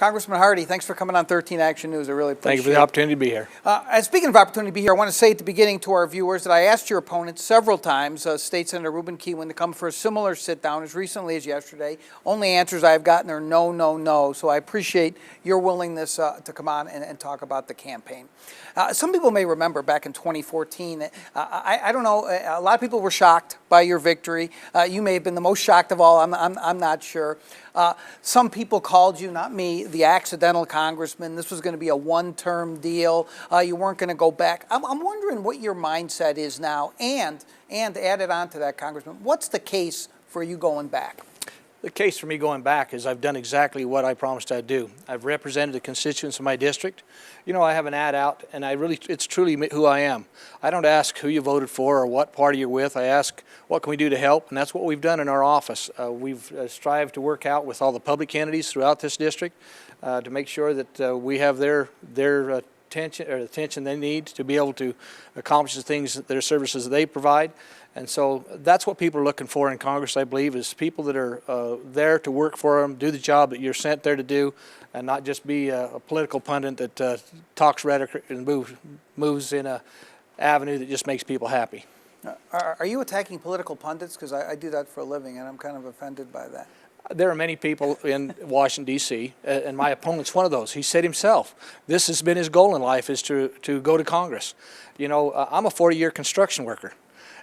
Congressman Hardy, thanks for coming on 13 Action News. I really appreciate it. Thank you for the opportunity to be here. And speaking of opportunity to be here, I want to say at the beginning to our viewers that I asked your opponent several times, State Senator Ruben Kihuen, to come for a similar sit-down as recently as yesterday. Only answers I've gotten are no, no, no. So I appreciate your willingness to come on and talk about the campaign. Some people may remember back in 2014, I don't know, a lot of people were shocked by your victory. You may have been the most shocked of all, I'm not sure. Some people called you, not me, the accidental congressman. This was going to be a one-term deal. You weren't going to go back. I'm wondering what your mindset is now, and added on to that, Congressman, what's the case for you going back? The case for me going back is I've done exactly what I promised I'd do. I've represented the constituents of my district. You know, I have an ad out, and it's truly who I am. I don't ask who you voted for or what party you're with. I ask, what can we do to help? And that's what we've done in our office. We've strived to work out with all the public entities throughout this district to make sure that we have their attention they need to be able to accomplish the things, their services that they provide. And so that's what people are looking for in Congress, I believe, is people that are there to work for them, do the job that you're sent there to do, and not just be a political pundit that talks rhetoric and moves in an avenue that just makes people happy. Are you attacking political pundits? Because I do that for a living, and I'm kind of offended by that. There are many people in Washington, D.C., and my opponent's one of those. He said himself, this has been his goal in life, is to go to Congress. You know, I'm a 40-year construction worker.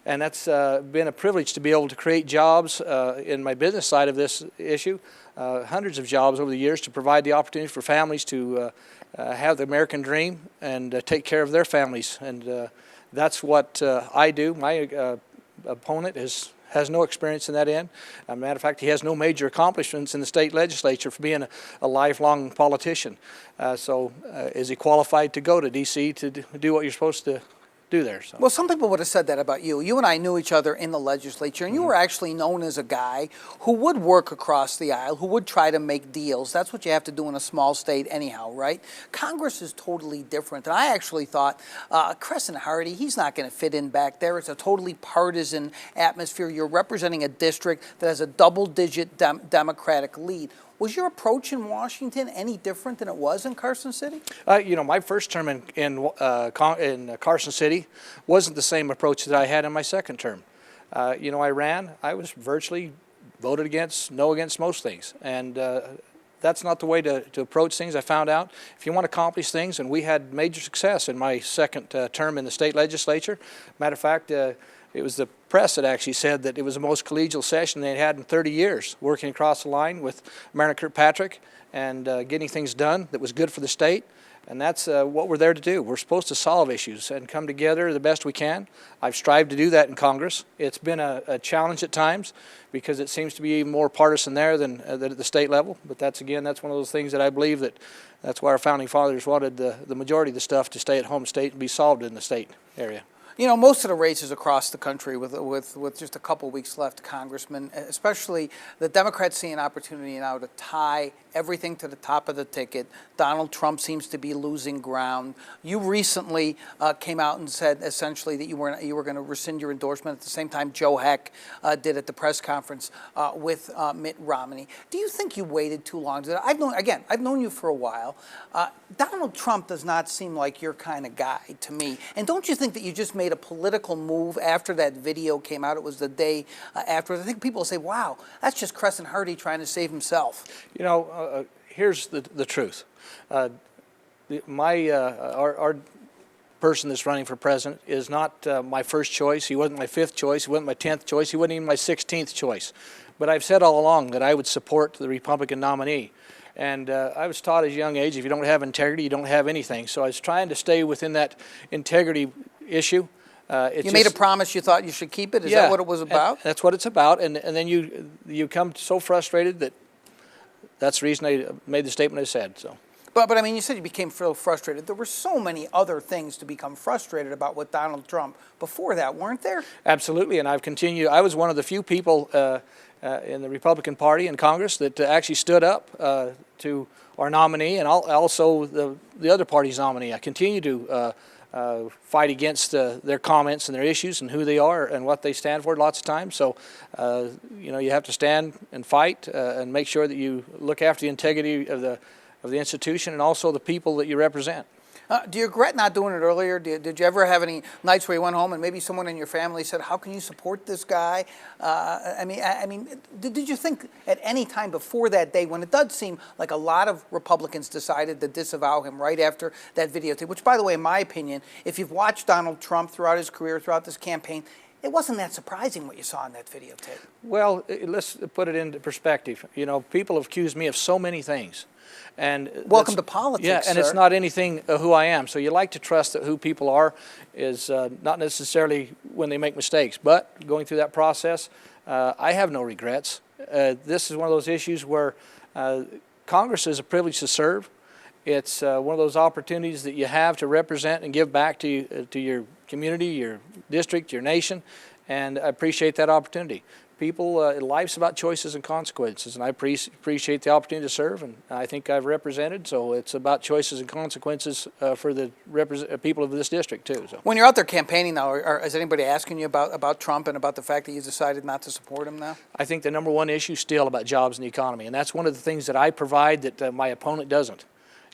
And that's been a privilege to be able to create jobs in my business side of this issue, hundreds of jobs over the years to provide the opportunity for families to have the American dream and take care of their families. And that's what I do. My opponent has no experience in that end. As a matter of fact, he has no major accomplishments in the state legislature for being a lifelong politician. So is he qualified to go to D.C. to do what you're supposed to do there? So. Well, some people would have said that about you. You and I knew each other in the legislature, and you were actually known as a guy who would work across the aisle, who would try to make deals. That's what you have to do in a small state anyhow, right? Congress is totally different, and I actually thought Cresent Hardy, he's not going to fit in back there. It's a totally partisan atmosphere. You're representing a district that has a double-digit Democratic lead. Was your approach in Washington any different than it was in Carson City? You know, my first term in Carson City wasn't the same approach that I had in my second term. You know, I was virtually voted against most things. And that's not the way to approach things. I found out if you want to accomplish things, and we had major success in my second term in the state legislature. Matter of fact, it was the press that actually said that it was the most collegial session they had in 30 years, working across the line with Mayor Kirkpatrick and getting things done that was good for the state. And that's what we're there to do. We're supposed to solve issues and come together the best we can. I've strived to do that in Congress. It's been a challenge at times because it seems to be even more partisan there than at the state level. But that's one of those things that I believe that's why our founding fathers wanted the majority of the stuff to stay at home state and be solved in the state area. You know, most of the races across the country with just a couple weeks left, Congressman, especially the Democrats see an opportunity now to tie everything to the top of the ticket. Donald Trump seems to be losing ground. You recently came out and said essentially that you were going to rescind your endorsement. At the same time, Joe Heck did at the press conference with Mitt Romney. Do you think you waited too long? I've known you for a while. Donald Trump does not seem like your kind of guy to me. And don't you think that you just made a political move after that video came out? It was the day after. I think people will say, wow, that's just Cresent Hardy trying to save himself. You know, here's the truth. Our person that's running for president is not my first choice. He wasn't my fifth choice. He wasn't my 10th choice. He wasn't even my 16th choice. But I've said all along that I would support the Republican nominee. And I was taught at a young age, if you don't have integrity, you don't have anything. So I was trying to stay within that integrity issue. You made a promise you thought you should keep it? Is that what it was about? That's what it's about. And then you come so frustrated that's the reason I made the statement I said. So. But I mean, you said you became so frustrated. There were so many other things to become frustrated about with Donald Trump before that, weren't there? Absolutely, and I've continued. I was one of the few people in the Republican Party in Congress that actually stood up to our nominee and also the other party's nominee. I continue to fight against their comments and their issues and who they are and what they stand for lots of times. So, you know, you have to stand and fight and make sure that you look after the integrity of of the institution and also the people that you represent. Do you regret not doing it earlier? Did you ever have any nights where you went home and maybe someone in your family said, "How can you support this guy?" I mean, did you think at any time before that day, when it does seem like a lot of Republicans decided to disavow him right after that videotape? Which, by the way, in my opinion, if you've watched Donald Trump throughout his career, throughout this campaign, it wasn't that surprising what you saw in that videotape. Well, let's put it into perspective. You know, people have accused me of so many things. And welcome to politics, yeah, and sir. It's not anything who I am. So you like to trust that who people are is not necessarily when they make mistakes. But going through that process, I have no regrets. This is one of those issues where Congress is a privilege to serve. It's one of those opportunities that you have to represent and give back to your community, your district, your nation, and I appreciate that opportunity. People, life's about choices and consequences, and I appreciate the opportunity to serve, and I think I've represented, so it's about choices and consequences for the people of this district, too. So. When you're out there campaigning now, is anybody asking you about Trump and about the fact that you decided not to support him now? I think the number one issue is still about jobs and the economy, and that's one of the things that I provide that my opponent doesn't.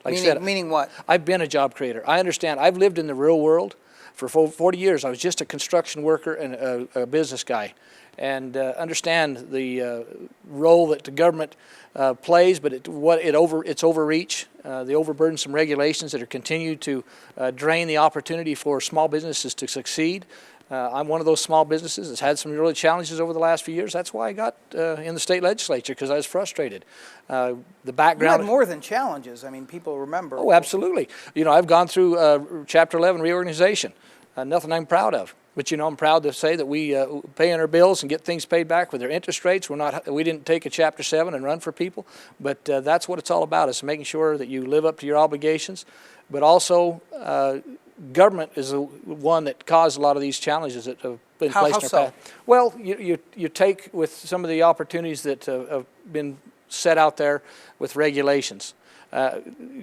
Like Meaning what? I've been a job creator. I understand. I've lived in the real world for 40 years. I was just a construction worker and a business guy, and understand the role that the government plays, but its overreach, the overburdensome regulations that are continue to drain the opportunity for small businesses to succeed. I'm one of those small businesses that's had some really challenges over the last few years. That's why I got in the state legislature, because I was frustrated. The background. You had more than challenges. I mean, people remember. Oh, absolutely. You know, I've gone through Chapter 11 reorganization. Nothing I'm proud of. But, you know, I'm proud to say that we pay in our bills and get things paid back with their interest rates. We didn't take a Chapter 7 and run for people. But that's what it's all about, is making sure that you live up to your obligations. But also, government is the one that caused a lot of these challenges that have been placed in our path. Well, you take with some of the opportunities that have been set out there with regulations.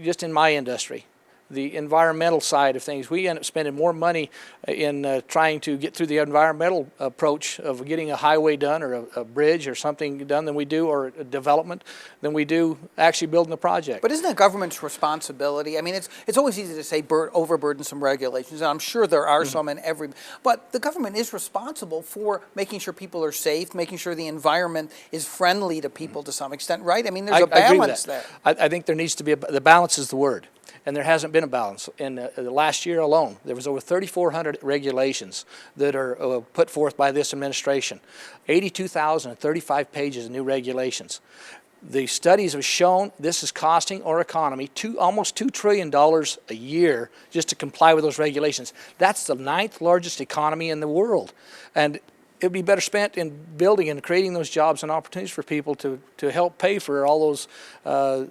Just in my industry, the environmental side of things, we end up spending more money in trying to get through the environmental approach of getting a highway done or a bridge or something done than we do, or a development, than we do actually building the project. But isn't it government's responsibility? I mean, it's always easy to say overburden some regulations, and I'm sure there are some in every, but the government is responsible for making sure people are safe, making sure the environment is friendly to people to some extent, right? I mean, there's a balance there. I think there needs to be the balance is the word. And there hasn't been a balance. In the last year alone, there was over 3,400 regulations that are put forth by this administration. 82,035 pages of new regulations. The studies have shown this is costing our economy almost $2 trillion a year just to comply with those regulations. That's the 9th largest economy in the world. And it would be better spent in building and creating those jobs and opportunities for people to help pay for all those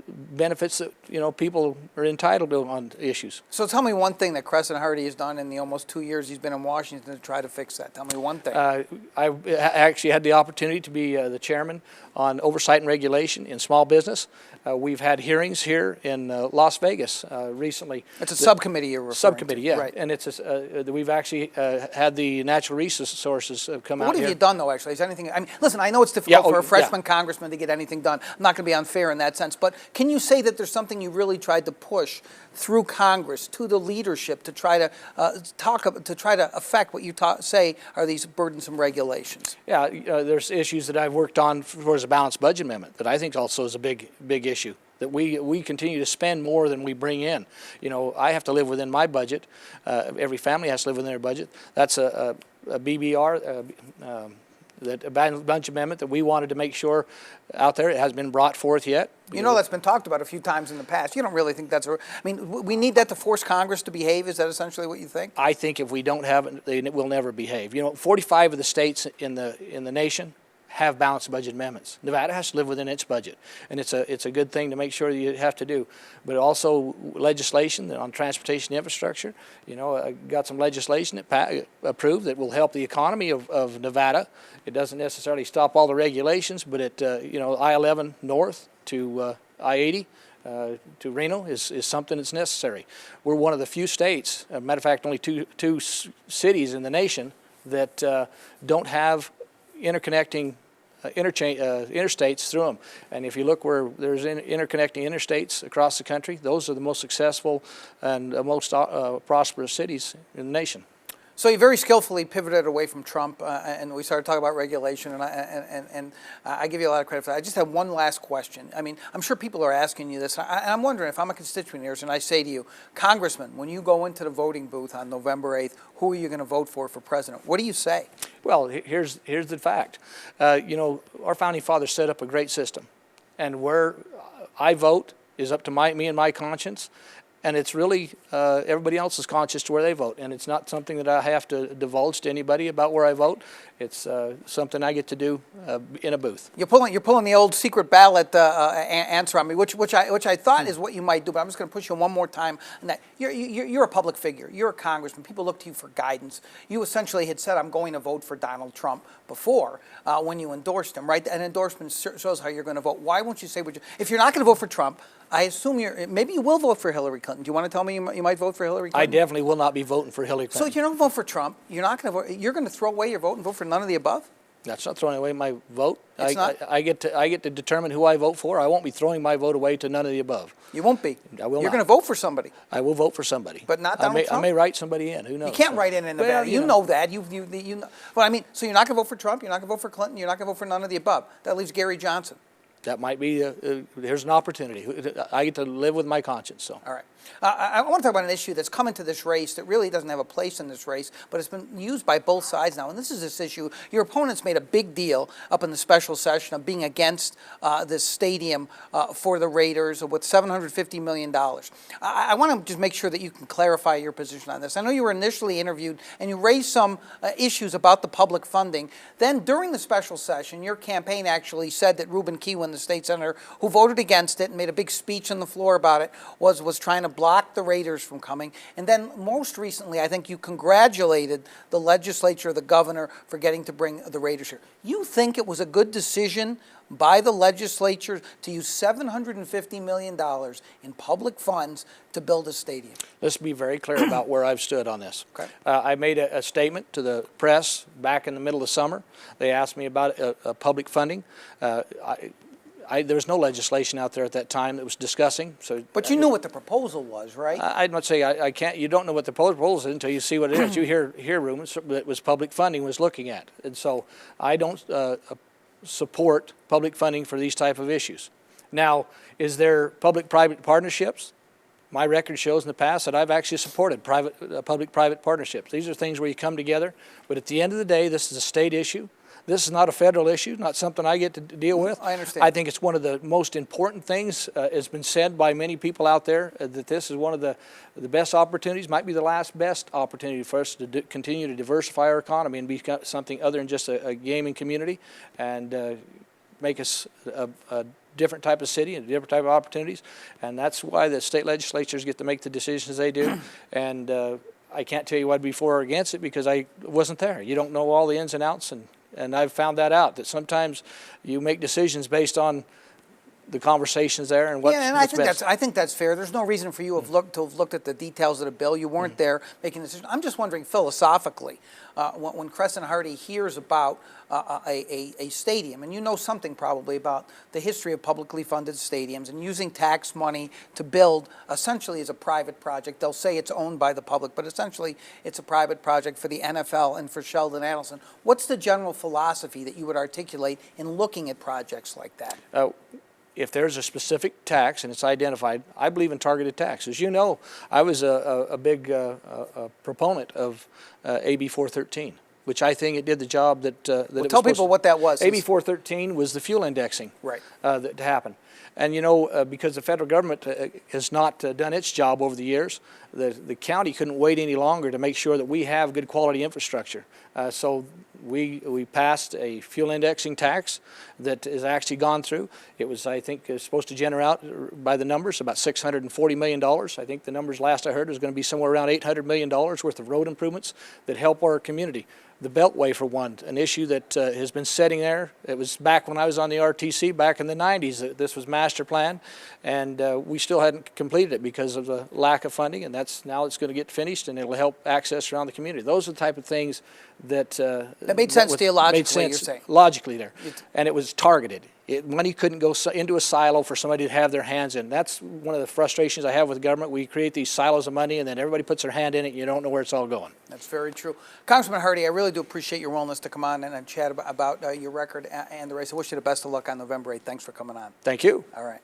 benefits that, you know, people are entitled to on issues. So tell me one thing that Cresent Hardy has done in the almost 2 years he's been in Washington to try to fix that. Tell me one thing. I actually had the opportunity to be the chairman on oversight and regulation in small business. We've had hearings here in Las Vegas recently. It's a subcommittee you're referring subcommittee, to. yeah. Right. And it's we've actually had the natural resources come out What here. have you done, though, actually? Is anything, I mean, listen, I know it's difficult for a freshman congressman to get anything done. I'm not going to be unfair in that sense. But can you say that there's something you really tried to push through Congress to the leadership to try to affect what you say are these burdensome regulations? Yeah, there's issues that I've worked on towards a balanced budget amendment that I think also is a big issue. That we continue to spend more than we bring in. You know, I have to live within my budget. Every family has to live within their budget. That's a BBR, a budget amendment that we wanted to make sure out there. It hasn't been brought forth yet. You know, that's been talked about a few times in the past. You don't really think that's I mean, we need that to force Congress to behave? Is that essentially what you think? I think if we don't have it, they will never behave. You know, 45 of the states in the nation have balanced budget amendments. Nevada has to live within its budget, and it's a good thing to make sure that you have to do. But also legislation on transportation infrastructure. You know, I got some legislation that approved that will help the economy of Nevada. It doesn't necessarily stop all the regulations, but it you know, I-11 north to I-80 to Reno is something that's necessary. We're one of the few states, as a matter of fact, only two cities in the nation that don't have interconnecting interstates through them. And if you look where there's interconnecting interstates across the country, those are the most successful and most prosperous cities in the nation. So you very skillfully pivoted away from Trump, and we started talking about regulation, and I give you a lot of credit for that. I just have one last question. I mean, I'm sure people are asking you this, and I'm wondering if I'm a constituent of yours, and I say to you, Congressman, when you go into the voting booth on November 8th, who are you going to vote for president? What do you say? Well, here's the fact. You know, our founding fathers set up a great system, and where I vote is up to me and my conscience. And it's really everybody else's conscience to where they vote. And it's not something that I have to divulge to anybody about where I vote. It's something I get to do in a booth. You're pulling the old secret ballot answer on me, which I thought is what you might do. But I'm just going to push you one more time on that. You're a public figure. You're a congressman. People look to you for guidance. You essentially had said, "I'm going to vote for Donald Trump" before when you endorsed him, right? An endorsement shows how you're going to vote. Why won't you say what you? If you're not going to vote for Trump, I assume maybe you will vote for Hillary Clinton. Do you want to tell me you might vote for Hillary Clinton? I definitely will not be voting for Hillary Clinton. So you don't vote for Trump. You're not going to vote. You're going to throw away your vote and vote for none of the above? That's not throwing away my vote. It's not? I get to determine who I vote for. I won't be throwing my vote away to none of the above. You won't be. I will You're not. going to vote for somebody. I will vote for somebody. But not Donald Trump? I may write somebody in. Who knows? You can't write in Nevada. Well, you know that. You know. Well, I mean, so you're not going to vote for Trump. You're not going to vote for Clinton. You're not going to vote for none of the above. That leaves Gary Johnson. That might be, here's an opportunity. I get to live with my conscience. So. All right. I want to talk about an issue that's come into this race that really doesn't have a place in this race, but it's been used by both sides now. And this is this issue. Your opponents made a big deal up in the special session of being against this stadium for the Raiders with $750 million. I want to just make sure that you can clarify your position on this. I know you were initially interviewed and you raised some issues about the public funding. Then during the special session, your campaign actually said that Reuben Keywen, the state senator who voted against it and made a big speech on the floor about it, was trying to block the Raiders from coming. And then most recently, I think you congratulated the legislature, the governor, for getting to bring the Raiders here. You think it was a good decision by the legislature to use $750 million in public funds to build a stadium? Let's be very clear about where I've stood on this. Okay. I made a statement to the press back in the middle of summer. They asked me about public funding. There was no legislation out there at that time that was discussing. So, but you knew what the proposal was, right? I'd not say I can't. You don't know what the proposal is until you see what it is. You hear rumors that was public funding was looking at, and so I don't support public funding for these type of issues. Now, is there public-private partnerships? My record shows in the past that I've actually supported public-private partnerships. These are things where you come together, but at the end of the day, this is a state issue. This is not a federal issue, not something I get to deal with. I understand. I think it's one of the most important things. It's been said by many people out there that this is one of the best opportunities, might be the last best opportunity for us to continue to diversify our economy and be something other than just a gaming community and make us a different type of city and different type of opportunities. And that's why the state legislatures get to make the decisions they do. And I can't tell you I'd be for or against it because I wasn't there. You don't know all the ins and outs, and I've found that out, that sometimes you make decisions based on the conversations there and what's and I think that's fair. There's no reason for you to have looked at the details of the bill. You weren't there making the decision. I'm just wondering philosophically, when Crescent Hardy hears about a stadium, and you know something probably about the history of publicly funded stadiums and using tax money to build essentially as a private project. They'll say it's owned by the public, but essentially it's a private project for the NFL and for Sheldon Adelson. What's the general philosophy that you would articulate in looking at projects like that? If there's a specific tax and it's identified, I believe in targeted tax. As you know, I was a big proponent of AB 413, which I think it did the job that it was tell people what that was. AB 413 was the fuel indexing that happened. And you know, because the federal government has not done its job over the years, the county couldn't wait any longer to make sure that we have good quality infrastructure. So we passed a fuel indexing tax that has actually gone through. It was, I think, supposed to generate by the numbers about $640 million. I think the numbers last I heard was going to be somewhere around $800 million worth of road improvements that help our community. The Beltway, for one, an issue that has been sitting there. It was back when I was on the RTC back in the 90s that this was master plan, and we still hadn't completed it because of the lack of funding, and now it's going to get finished, and it'll help access around the community. Those are the type of things That made sense theologically, you're saying. Logically there. And it was targeted. Money couldn't go into a silo for somebody to have their hands in. That's one of the frustrations I have with government. We create these silos of money, and then everybody puts their hand in it, and you don't know where it's all going. That's very true. Congressman Hardy, I really do appreciate your willingness to come on and chat about your record and the race. I wish you the best of luck on November 8th. Thanks for coming on. Thank you. All right.